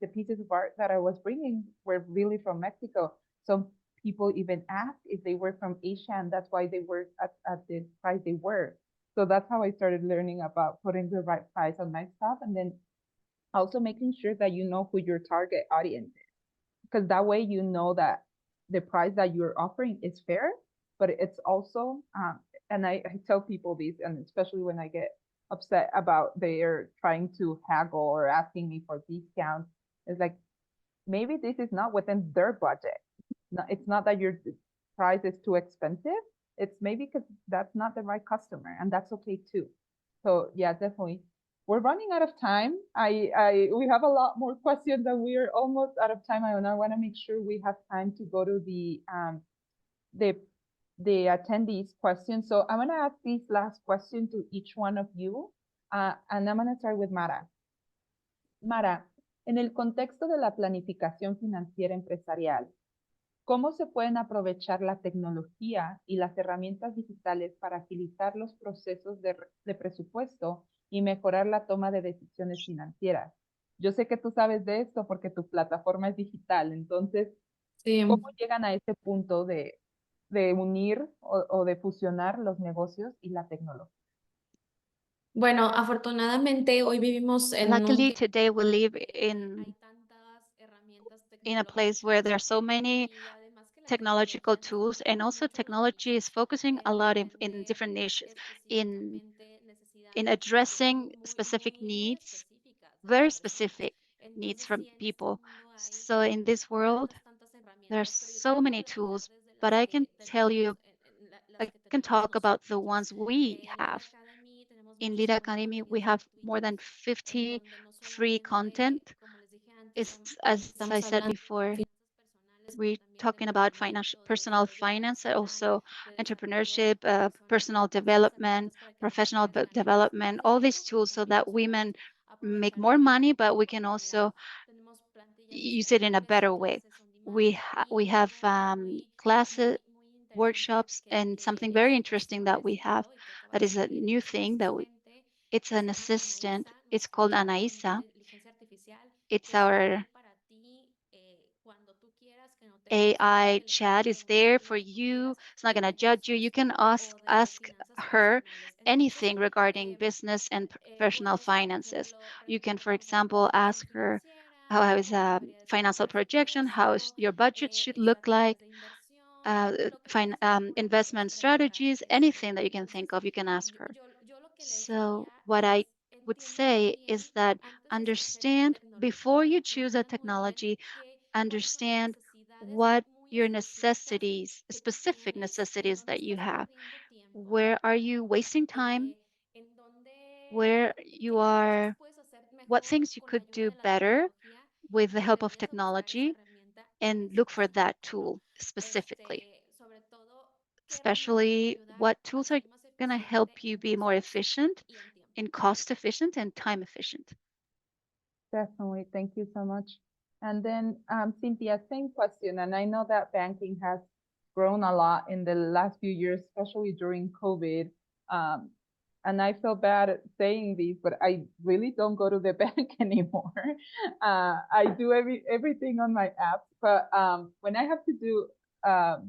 the pieces of art that I was bringing were really from Mexico. Some people even asked if they were from Asia, and that's why they were at the price they were. So that's how I started learning about putting the right price on my stuff, and then also making sure that you know who your target audience is, because that way you know that the price that you're offering is fair, but it's also, and I tell people this, and especially when I get upset about they're trying to haggle or asking me for discounts, it's like, maybe this is not within their budget. No, it's not that your price is too expensive. It's maybe because that's not the right customer, and that's okay too. So yeah, definitely. We're running out of time. We have a lot more questions, and we are almost out of time. I want to make sure we have time to go to the attendees questions. So I'm going to ask this last question to each one of you, and I'm going to start with Mara. Mara, en el contexto de la planificación financiera empresarial, ¿cómo se pueden aprovechar la tecnología y las herramientas digitales para agilizar los procesos de presupuesto y mejorar la toma de decisiones financieras? Yo sé que tú sabes de esto porque tu plataforma es digital, entonces, Sí. ¿cómo llegan a ese punto de unir o de fusionar los negocios y la tecnología? Bueno, afortunadamente hoy vivimos en un Luckily, tiempo today we live hay in tantas herramientas a place where there are tecnológicas so many y además que la technological tecnología nos tools, ayuda and also mucho technology is focusing a en lot in atender different niches, in específicamente in necesidades addressing specific muy needs, específicas de very las personas. specific needs Entonces, from sí, en este people. mundo hay So in this world, tantas there are herramientas, pero yo te so puedo many platicar tools, desde but las I que can tell tenemos, you, las I que can tenemos talk about the nosotros. ones we En Lidh have. Academy tenemos In muchos Lidh cursos Academy, we have more than gratuitos en 50 donde no free solamente, content. como les dije antes, It's, as I estamos said hablando before, de finanzas personales, pero we're también de talking about emprendimiento, de personal desarrollo finance, and personal, also de desarrollo entrepreneurship, personal personal, todas esas development, herramientas para que las professional mujeres ganemos development, más all these dinero y tools so también that nos women podamos make aprovechar more de money, de but we mejor can manera. also Tenemos plantillas use it in a disponibles y better way. clases on demand We y have algo muy, classes, muy interesante workshops, and something very interesting that we have establecido y que acaba that de is a salir, new es un thing that asistente it's que se an llama assistant. Anaísa, It's called nuestra Anaisa. inteligencia artificial, It's que está our ahí para ti cuando tú quieras, que no tengas miedo, AI que le puedas chat is there preguntar for lo que tú you. quieras It's not de going to judge you. You negocios can o de ask finanzas her personales. Entonces, anything regarding business and professional puedes, por finances. ejemplo, You can, for preguntarle cómo es tu example, planeación ask her financiera, how is cómo a debería de ser tu financial projection, how presupuesto, your budget should look like, estrategias de inversión, lo que tú investment quieras strategies, preguntarle, anything ¿cierto? that you can Entonces, think of, you can ask her. yo lo que les So diría what es, I would entiende muy say bien, is that antes de escoger una understand before tecnología, you choose a entiende muy bien technology, cuáles son las understand necesidades what muy your específicas necessities, que tú specific tienes, en necessities dónde that you estás have. perdiendo tiempo, Where are you wasting time? en dónde, Where you qué cosas are, puedes hacer what mejor things you con la could ayuda do de la better tecnología with the y help of deberías de buscar esa technology, herramienta en and look for that específico, ¿no? tool specifically, Sobre todo, ¿qué herramienta te va a especially ayudar what a tools are ser más going to eficiente help you en be more costos efficient, y en tiempo? in cost efficient and time efficient. Definitely. Thank you so much. And then, Cynthia, same question. And I know that banking has grown a lot in the last few years, especially during COVID. Um, and I feel bad at saying this, but I really don't go to the bank anymore. I do everything on my app. But when I have to do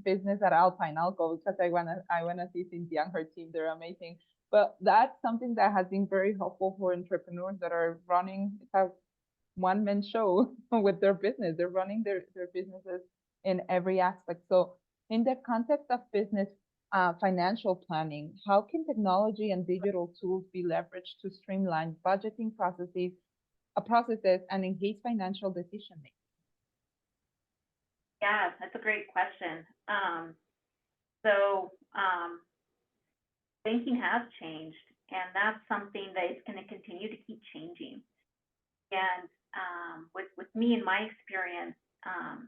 business at Alpine, I'll go because I wanna see Cynthia and her team. They're amazing. But that's something that has been very helpful for entrepreneurs that are running one-man show with their business. They're running their businesses in every aspect. So in the context of business financial planning, how can technology and digital tools be leveraged to streamline budgeting processes processes and engage financial decision making? Yeah, that's a great question. So banking has changed, and that's something that is going to continue to keep changing. And with me and my experience,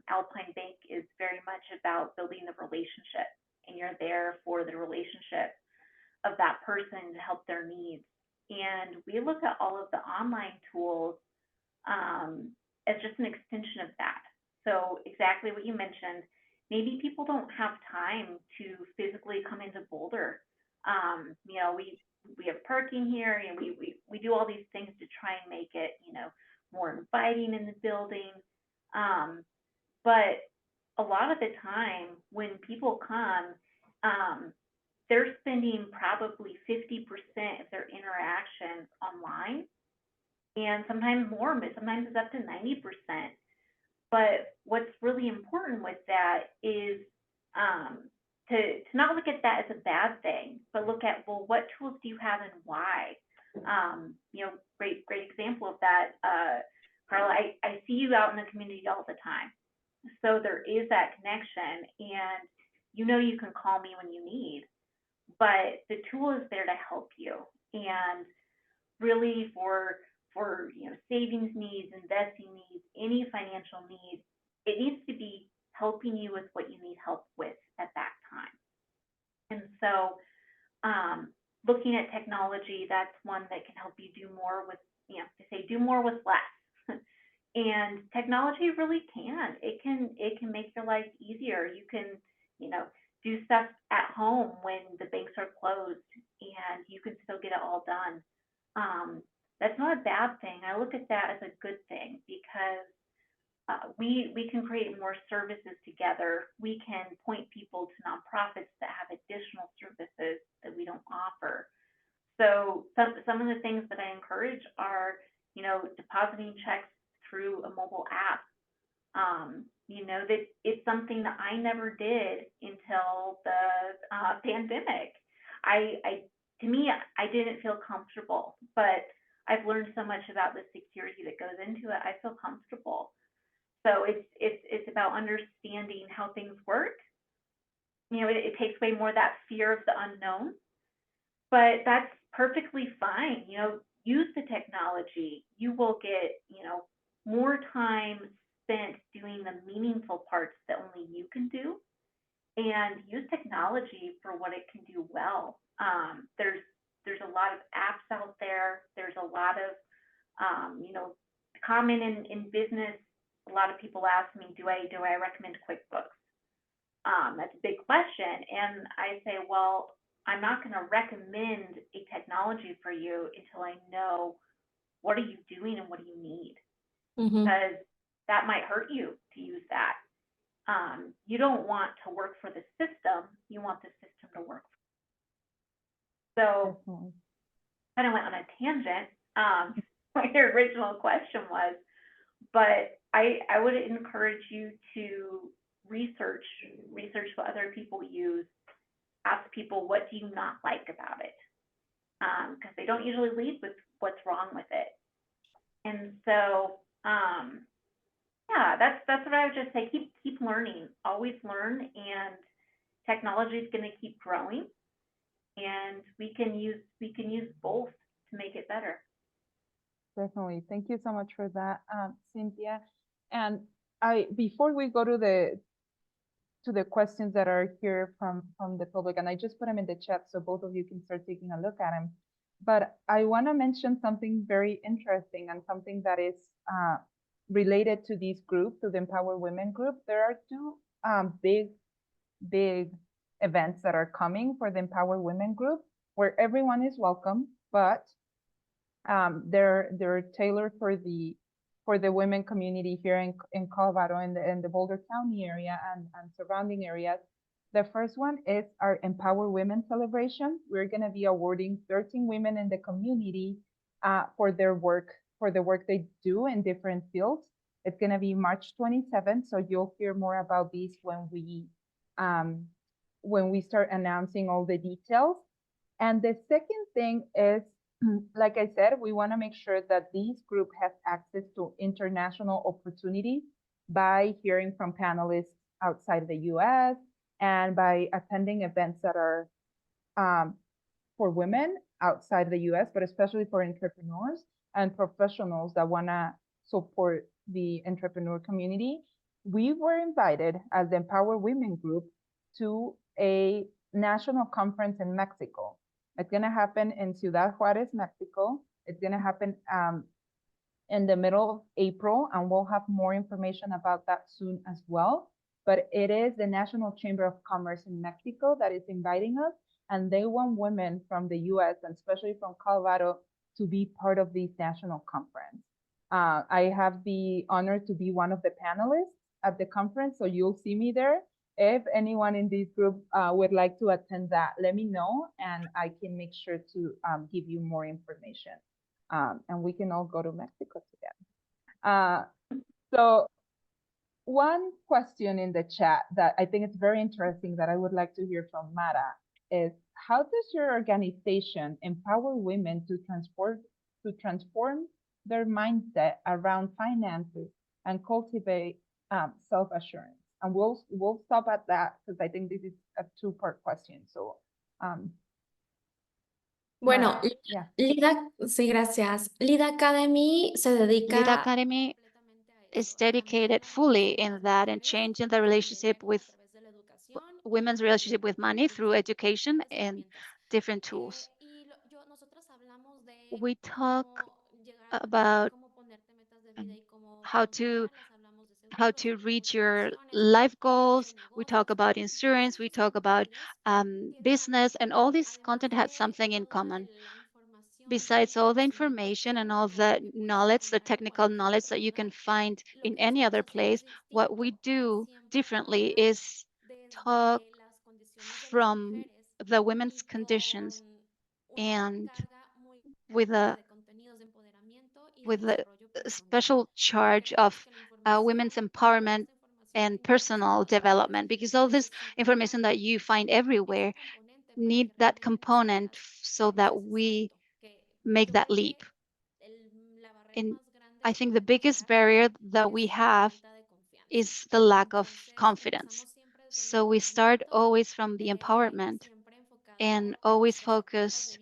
Alpine Bank is very much about building the relationship, and you're there for the relationship of that person to help their needs. And we look at all of the online tools as just an extension of that. So exactly what you mentioned, maybe people don't have time to physically come into Boulder. You know, we have parking here, and we do all these things to try and make it, you know, more inviting in the building. But a lot of the time when people come, they're spending probably 50% of their interactions online, and sometimes more, but sometimes it's up to 90%. But what's really important with that is to not look at that as a bad thing, but look at, well, what tools do you have and why? You know, great example of that, Carla, I see you out in the community all the time. So there is that connection, and you know you can call me when you need, but the tool is there to help you. And really for you know, savings needs, investing needs, any financial needs, it needs to be helping you with what you need help with at that time. And so looking at technology, that's one that can help you do more with, you know, to say do more with less. And technology really can. It can make your life easier. You can, you know, do stuff at home when the banks are closed, and you can still get it all done. That's not a bad thing. I look at that as a good thing, because we can create more services together. We can point people to nonprofits that have additional services that we don't offer. So some of the things that I encourage are, you know, depositing checks through a mobile app. You know, that it's something that I never did until the pandemic. To me, I didn't feel comfortable, but I've learned so much about the security that goes into it. I feel comfortable. So it's about understanding how things work. You know, it takes away more of that fear of the unknown, but that's perfectly fine. You know, use the technology. You will get, you know, more time spent doing the meaningful parts that only you can do, and use technology for what it can do well. There's a lot of apps out there. There's a lot of, you know, common in business. A lot of people ask me, do I recommend QuickBooks? That's a big question. And I say, well, I'm not going to recommend a technology for you until I know what are you doing and what do you need, because that might hurt you to use that. You don't want to work for the system. You want the system to work for you. So kind of went on a tangent. What your original question was, but I would encourage you to research what other people use. Ask people, what do you not like about it? Because they don't usually lead with what's wrong with it. And so, yeah, that's what I would just say. Keep learning. Always learn, and technology is going to keep growing, and we can use both to make it better. Definitely. Thank you so much for that, Cynthia. And before we go to the questions that are here from the public, and I just put them in the chat so both of you can start taking a look at them. But I want to mention something very interesting and something that is related to this group, to the Empower Women group. There are two big events that are coming for the Empower Women group, where everyone is welcome, but they're tailored for the women community here in Colorado, in the Boulder County area and surrounding areas. The first one is our Empower Women celebration. We're going to be awarding 13 women in the community for the work they do in different fields. It's going to be March 27th, so you'll hear more about these when we start announcing all the details. And the second thing is like I said, we want to make sure that this group has access to international opportunities by hearing from panelists outside the US and by attending events that are for women outside the US, but especially for entrepreneurs and professionals that want to support the entrepreneur community. We were invited as the Empower Women group to a national conference in Mexico. It's going to happen in Ciudad Juarez, Mexico. It's going to happen in the middle of April, and we'll have more information about that soon as well. But it is the National Chamber of Commerce in Mexico that is inviting us, and they want women from the US and especially from Colorado to be part of this national conference. I have the honor to be one of the panelists at the conference, so you'll see me there. If anyone in this group would like to attend that, let me know, and I can make sure to give you more information. And we can all go to Mexico together. So one question in the chat that I think is very interesting that I would like to hear from Mara is, how does your organization empower women to transform their mindset around finances and cultivate self-assurance? And we'll stop at that because I think this is a two-part question. So Bueno, Mara, yeah. Sí, gracias. Lidh Academy se dedica Lidh Academy is dedicated fully in that and changing the relationship with women's relationship with money through education and different tools. We talk about how to reach your life goals. We talk about insurance. We talk about business, and all this content has something in common. Besides all the information and all the knowledge, the technical knowledge that you can find in any other place, what we do differently is talk from the women's conditions and with a special charge of women's empowerment and personal development, because all this information that you find everywhere need that component so that we make that leap. And I think the biggest barrier that we have is the lack of confidence. So we start always from the empowerment and always focused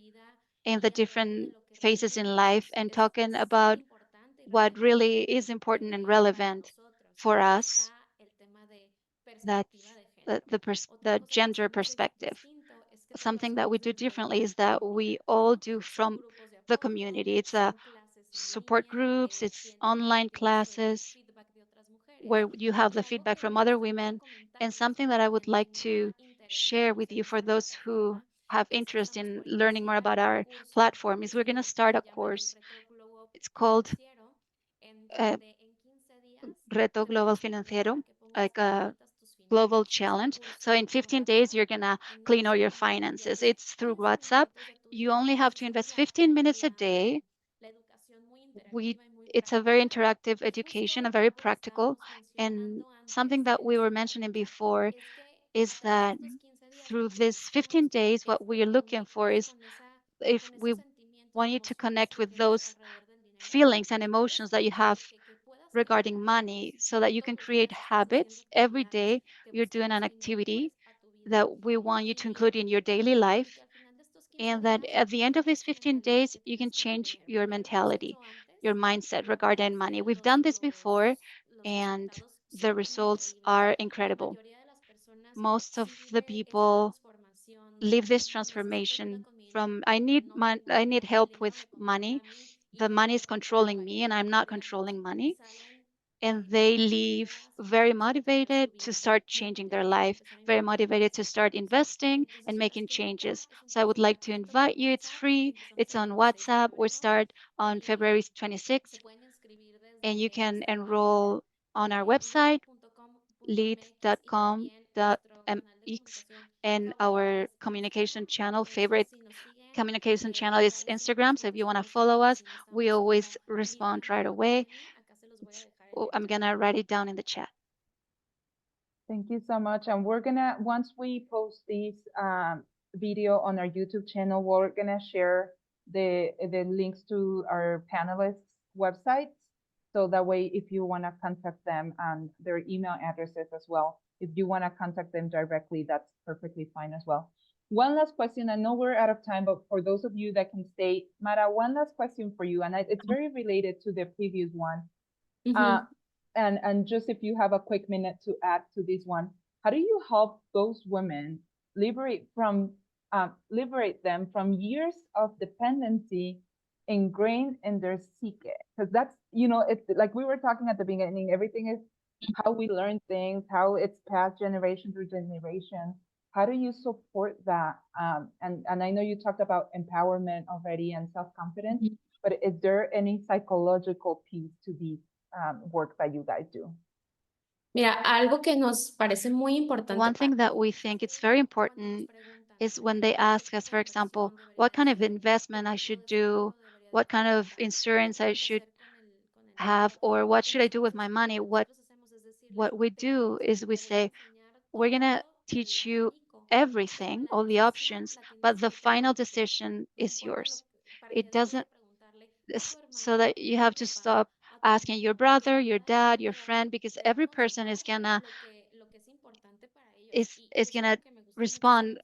in the different phases in life and talking about what really is important and relevant for us. That's the gender perspective. Something that we do differently is that we all do from the community. It's a support groups, it's online classes where you have the feedback from other women. And something that I would like to share with you for those who have interest in learning more about our platform is we're going to start a course. It's called Reto Global Financiero, like a global challenge. So in 15 days, you're going to clean all your finances. It's through WhatsApp. You only have to invest 15 minutes a day. It's a very interactive education, a very practical, and something that we were mentioning before is that through this 15 days, what we are looking for is, if we want you to connect with those feelings and emotions that you have regarding money, so that you can create habits. Every day you're doing an activity that we want you to include in your daily life, and that at the end of these 15 days, you can change your mentality, your mindset regarding money. We've done this before, and the results are incredible. Most of the people live this transformation from, I need help with money. The money is controlling me, and I'm not controlling money. And they leave very motivated to start changing their life, very motivated to start investing and making changes. So I would like to invite you. It's free. It's on WhatsApp. We start on February 26th, and you can enroll on our website, lidh.com.mx, and our communication channel, favorite communication channel is Instagram. So if you want to follow us, we always respond right away. I'm going to write it down in the chat. Thank you so much. And we're gonna, once we post this video on our YouTube channel, we're gonna share the links to our panelists' websites. So that way, if you want to contact them and their email addresses as well, if you want to contact them directly, that's perfectly fine as well. One last question. I know we're out of time, but for those of you that can stay, Mara, one last question for you, and it's very related to the previous one. And just if you have a quick minute to add to this one, how do you help those women liberate them from years of dependency ingrained in their psyche? Because that's, it's like we were talking at the beginning, everything is how we learn things, how it's passed generation through generation. How do you support that? And I know you talked about empowerment already and self-confidence, but is there any psychological piece to the work that you guys do? Mira, algo que nos parece muy importante. One thing that we think it's very important is when they ask us, for example, what kind of investment I should do, what kind of insurance I should have, or what should I do with my money? What we do is we say, we're going to teach you everything, all the options, but the final decision is yours. It doesn't, so that you have to stop asking your brother, your dad, your friend, because every person is gonna respond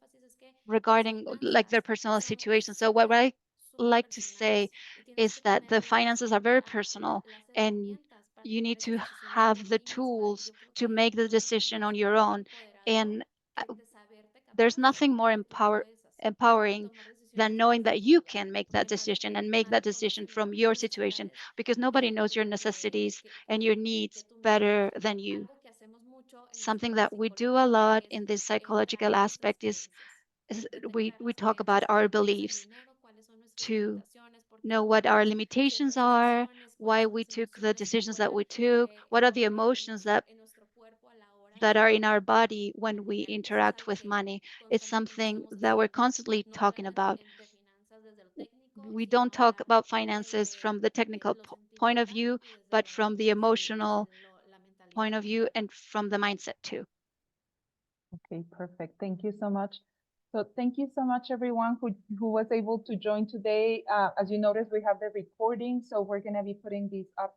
regarding like their personal situation. So what I like to say is that the finances are very personal, and you need to have the tools to make the decision on your own. And there's nothing more empowering than knowing that you can make that decision and make that decision from your situation, because nobody knows your necessities and your needs better than you. Something that we do a lot in this psychological aspect is we talk about our beliefs, to know what our limitations are, why we took the decisions that we took, what are the emotions that are in our body when we interact with money. It's something that we're constantly talking about. We don't talk about finances from the technical point of view, but from the emotional point of view and from the mindset too. Okay, perfect. Thank you so much. So thank you so much, everyone who was able to join today. As you noticed, we have the recording, so we're going to be putting these up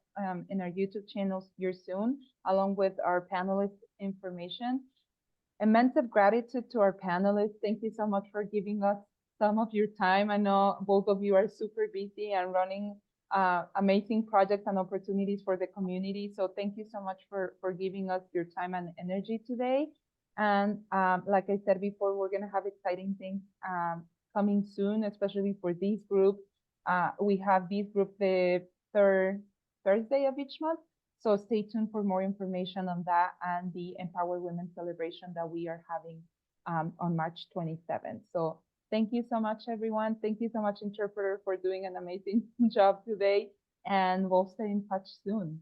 in our YouTube channels here soon, along with our panelist information. Immense gratitude to our panelists. Thank you so much for giving us some of your time. I know both of you are super busy and running amazing projects and opportunities for the community. So thank you so much for giving us your time and energy today. And like I said before, we're going to have exciting things coming soon, especially for these groups. We have these groups the third Thursday of each month. So stay tuned for more information on that and the Empower Women celebration that we are having on March 27th. So thank you so much, everyone. Thank you so much, interpreter, for doing an amazing job today. And we'll stay in touch soon.